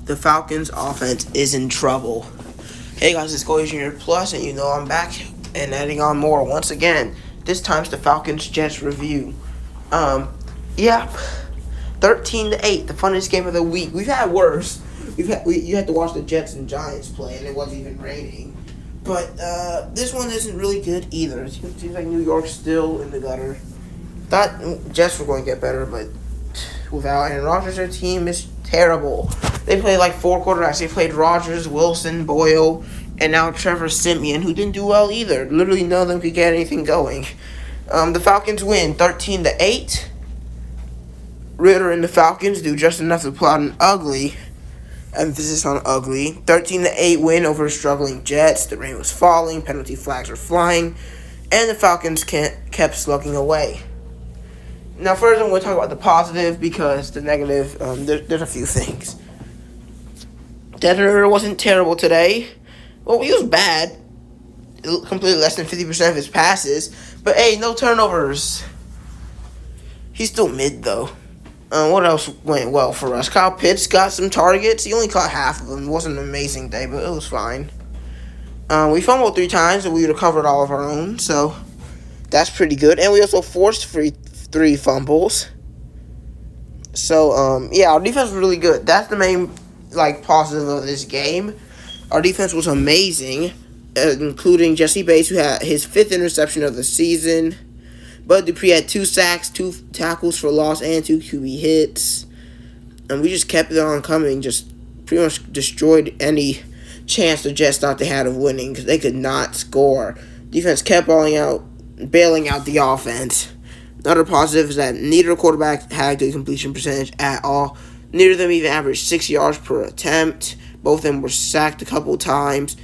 The Falcons offense is in trouble. Hey guys, it's Cody Jr. Plus, and I'm back and adding on more once again. This time's the Falcons Jets review. Yeah, 13-8, the funnest game of the week. We've had worse. You had to watch the Jets and Giants play, and it wasn't even raining. But this one isn't really good either. It seems like New York's still in the gutter. Thought Jets were going to get better, but without Aaron Rodgers, their team is terrible. They played like 4 quarterbacks. They played Rodgers, Wilson, Boyle, and now Trevor Siemian, who didn't do well either. Literally none of them could get anything going. The Falcons win 13-8. Ritter and the Falcons do just enough to pull out an ugly, emphasis on ugly, 13-8 win over struggling Jets. The rain was falling, penalty flags were flying, and the Falcons kept slugging away. Now, first I'm going to talk about the positive, because the negative, there's a few things. Ritter wasn't terrible today. Well, he was bad. Completely less than 50% of his passes. But, hey, no turnovers. He's still mid, though. What else went well for us? Kyle Pitts got some targets. He only caught half of them. It wasn't an amazing day, but it was fine. We fumbled 3 times, and we recovered all of our own, so that's pretty good. And we also forced 3 fumbles. So, yeah, our defense was really good. That's the main, positive of this game. Our defense was amazing, including Jesse Bates, who had his 5th interception of the season. Bud Dupree had 2 sacks, 2 tackles for loss, and 2 QB hits. And we just kept it on coming, just pretty much destroyed any chance the Jets thought they had of winning, because they could not score. Defense kept bailing out the offense. Another positive is that neither quarterback had a good completion percentage at all. Neither of them even averaged 6 yards per attempt. Both of them were sacked a couple times.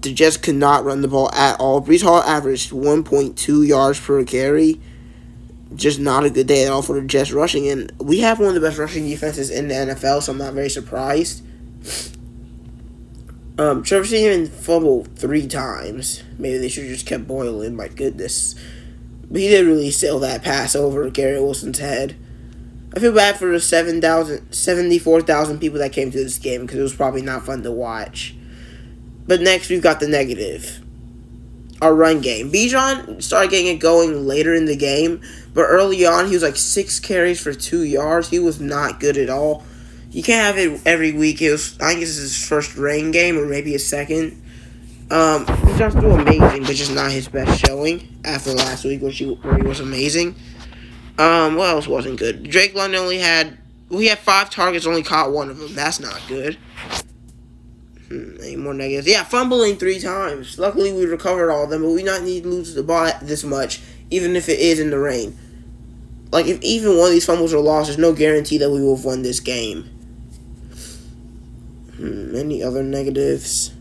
The Jets could not run the ball at all. Breece Hall averaged 1.2 yards per carry. Just not a good day at all for the Jets rushing. And we have one of the best rushing defenses in the NFL, so I'm not very surprised. Trevor Siemian fumbled 3 times. Maybe they should have just kept Boyle in. My goodness. But he did really sail that pass over Garrett Wilson's head. I feel bad for the 74,000 people that came to this game, because it was probably not fun to watch. But next, we've got the negative. Our run game. Bijan started getting it going later in the game, but early on, he was 6 carries for 2 yards. He was not good at all. You can't have it every week. I think this is his first rain game, or maybe his second. Bijan's still amazing, but just not his best showing after last week, where he was amazing. What else wasn't good? Drake London we had 5 targets, only caught 1 of them. That's not good. Any more negatives? Yeah, fumbling 3 times. Luckily, we recovered all of them, but we not need to lose the ball this much, even if it is in the rain. If even one of these fumbles are lost, there's no guarantee that we will have won this game. Any other negatives?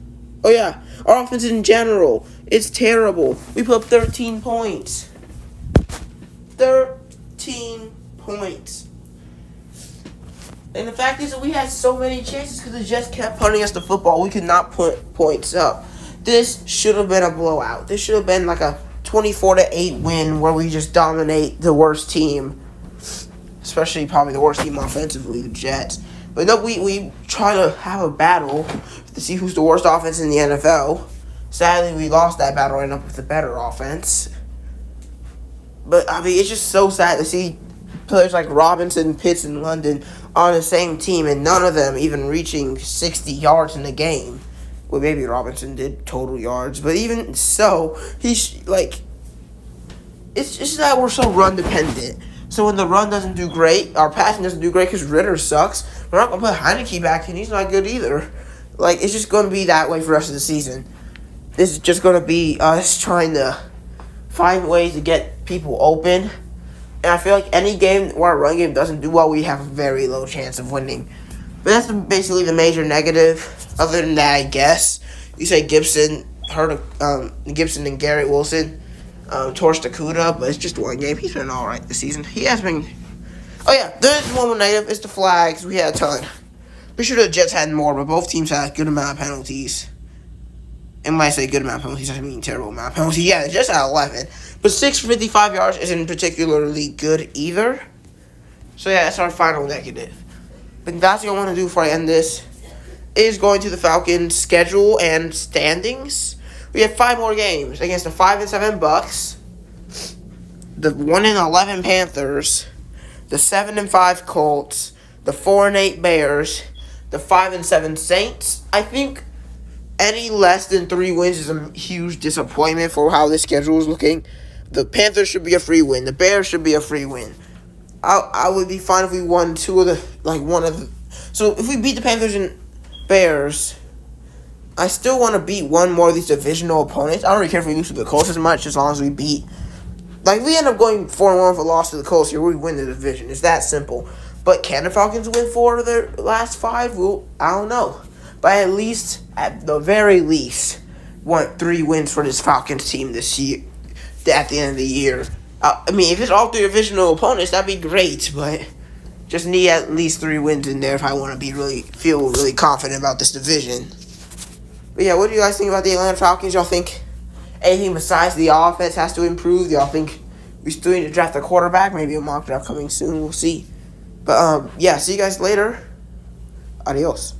Oh, yeah. Our offense in general. It's terrible. We put up 13 points. 13 points. And the fact is that we had so many chances because the Jets kept punting us the football. We could not put points up. This should have been a blowout. This should have been a 24-8 win where we just dominate the worst team. Especially probably the worst team offensively, the Jets. But no, we try to have a battle to see who's the worst offense in the NFL. Sadly, we lost that battle and ended up with a better offense. But, it's just so sad to see players like Robinson, Pitts, and London on the same team, and none of them even reaching 60 yards in the game. Well, maybe Robinson did total yards, but even so, it's just that we're so run-dependent. So when the run doesn't do great, our passing doesn't do great because Ritter sucks, we're not going to put Heineke back in. He's not good either. It's just going to be that way for the rest of the season. This is just going to be us trying to find ways to get people open. And I feel like any game where our run game doesn't do well, we have a very low chance of winning. But that's basically the major negative. Other than that, I guess you say Gibson and Garrett Wilson torched Akuda, but it's just one game. He's been all right this season. He has been. Oh yeah, there's one more negative. It's the flags. We had a ton. Pretty sure the Jets had more, but both teams had a good amount of penalties. And when I say good amount of penalties, I mean terrible amount of penalties. Yeah, just at 11. But 6 for 55 yards isn't particularly good either. So, yeah, that's our final negative. But that's what I want to do before I end this. is going to the Falcons' schedule and standings. We have 5 more games against the 5-7 Bucks, the 1-11 Panthers, the 7-5 Colts, the 4-8 Bears, the 5-7 Saints. I think any less than 3 wins is a huge disappointment for how this schedule is looking. The Panthers should be a free win. The Bears should be a free win. I would be fine if we won one of the. So if we beat the Panthers and Bears, I still want to beat one more of these divisional opponents. I don't really care if we lose to the Colts as much, as long as we beat. Like, we end up going 4-1 with a loss to the Colts here, we win the division. It's that simple. But can the Falcons win 4 of their last 5? Well, I don't know. But at the very least, want 3 wins for this Falcons team this year. At the end of the year. I mean, if it's all 3 divisional opponents, that'd be great. But just need at least 3 wins in there if I want to feel really confident about this division. But yeah, what do you guys think about the Atlanta Falcons? Y'all think anything besides the offense has to improve? Y'all think we still need to draft a quarterback? Maybe a mock draft coming soon. We'll see. But yeah, see you guys later. Adios.